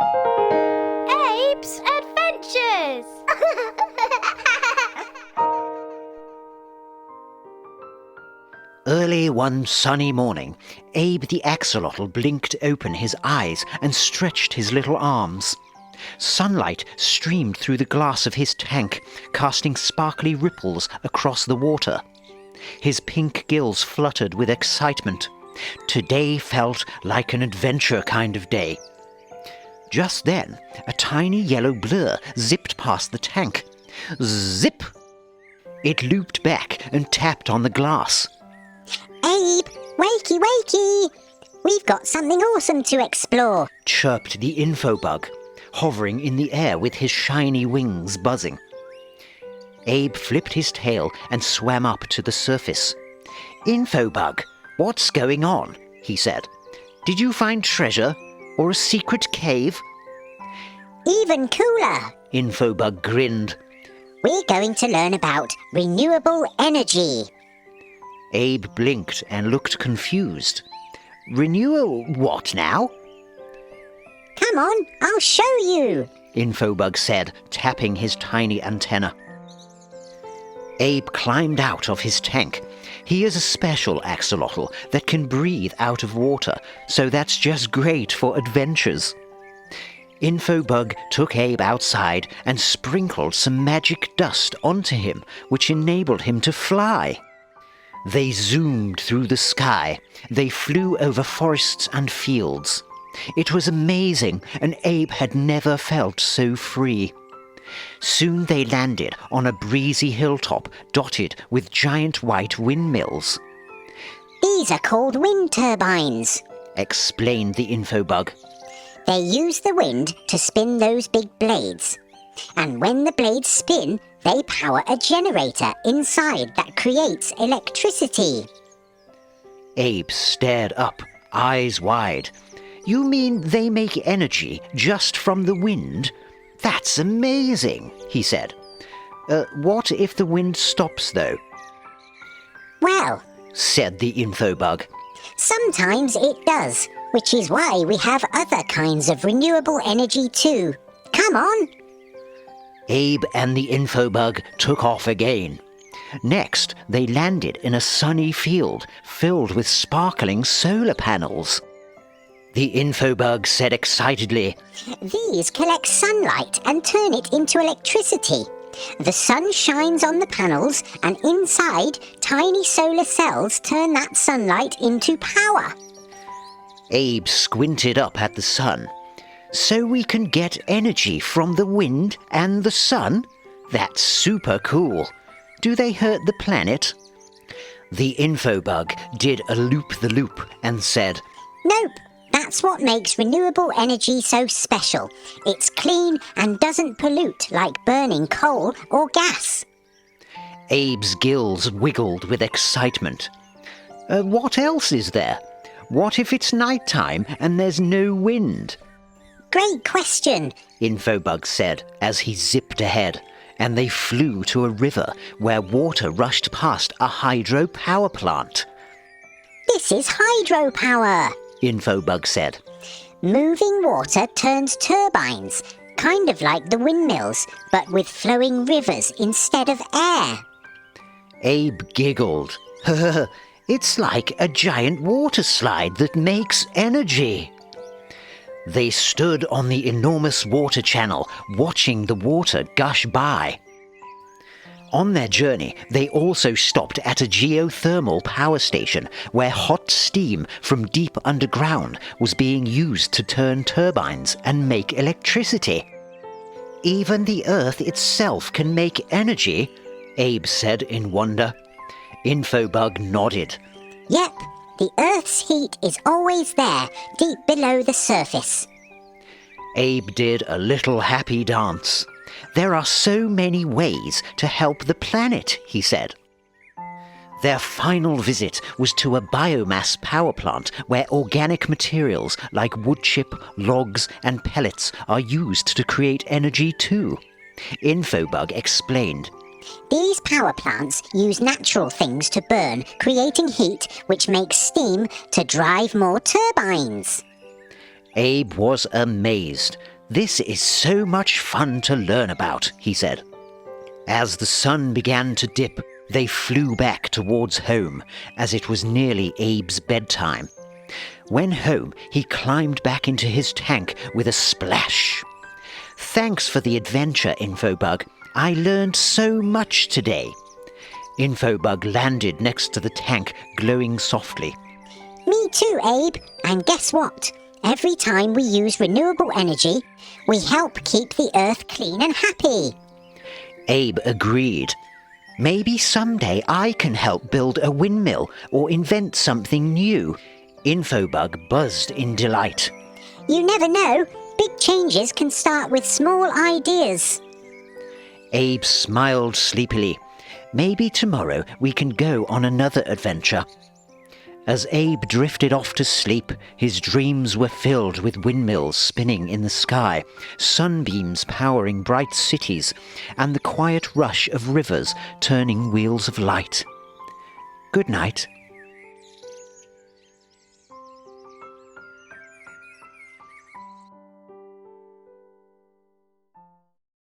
Abe's Adventures! Early one sunny morning, Abe the axolotl blinked open his eyes and stretched his little arms. Sunlight streamed through the glass of his tank, casting sparkly ripples across the water. His pink gills fluttered with excitement. Today felt like an adventure kind of day. Just then, a tiny yellow blur zipped past the tank. Zip! It looped back and tapped on the glass. Abe, wakey wakey! We've got something awesome to explore, Chirped the infobug, hovering in the air with his shiny wings buzzing. Abe flipped his tail and swam up to the surface. Infobug, what's going on? He said. Did you find treasure or a secret cave? Even cooler! Infobug grinned. We're going to learn about renewable energy. Abe blinked and looked confused. Renewal what now? Come on, I'll show you. Infobug said, tapping his tiny antenna. Abe climbed out of his tank. He is a special axolotl that can breathe out of water, so that's just great for adventures. Infobug took Abe outside and sprinkled some magic dust onto him, which enabled him to fly. They zoomed through the sky. They flew over forests and fields. It was amazing, and Abe had never felt so free. Soon they landed on a breezy hilltop dotted with giant white windmills. These are called wind turbines, Explained the infobug. They use the wind to spin those big blades. And when the blades spin, they power a generator inside that creates electricity. Abe stared up, eyes wide. You mean they make energy just from the wind? That's amazing, he said. What if the wind stops, though? Well, Said the infobug. sometimes it does, which is why we have other kinds of renewable energy too. Come on! Abe and the infobug took off again. Next, they landed in a sunny field filled with sparkling solar panels. The infobug said excitedly, These collect sunlight and turn it into electricity. The sun shines on the panels, and inside, tiny solar cells turn that sunlight into power. Abe squinted up at the sun. So we can get energy from the wind and the sun? That's super cool. Do they hurt the planet? The infobug did a loop-the-loop and said, Nope, that's what makes renewable energy so special. It's clean and doesn't pollute like burning coal or gas. Abe's gills wiggled with excitement. What else is there? What if it's nighttime and there's no wind? Great question. Infobug said as he zipped ahead, and they flew to a river where water rushed past a hydro power plant. This is hydropower. Infobug said. Moving water turns turbines, kind of like the windmills, but with flowing rivers instead of air. Abe giggled. It's like a giant water slide that makes energy. They stood on the enormous water channel, watching the water gush by. On their journey, they also stopped at a geothermal power station where hot steam from deep underground was being used to turn turbines and make electricity. Even the Earth itself can make energy, Abe said in wonder. Infobug nodded. Yep, the Earth's heat is always there, deep below the surface. Abe did a little happy dance. There are so many ways to help the planet, he said. Their final visit was to a biomass power plant where organic materials like wood chip, logs, and pellets are used to create energy too. Infobug explained. These power plants use natural things to burn, creating heat which makes steam to drive more turbines. Abe was amazed. "This is so much fun to learn about," he said. As the sun began to dip, they flew back towards home, as it was nearly Abe's bedtime. When home, he climbed back into his tank with a splash. "Thanks for the adventure, Infobug. I learned so much today." Infobug landed next to the tank, glowing softly. Me too, Abe. And guess what? Every time we use renewable energy, we help keep the Earth clean and happy. Abe agreed. "Maybe someday I can help build a windmill or invent something new." Infobug buzzed in delight. You never know. Big changes can start with small ideas. Abe smiled sleepily. "Maybe tomorrow we can go on another adventure." As Abe drifted off to sleep, his dreams were filled with windmills spinning in the sky, sunbeams powering bright cities, and the quiet rush of rivers turning wheels of light. Good night.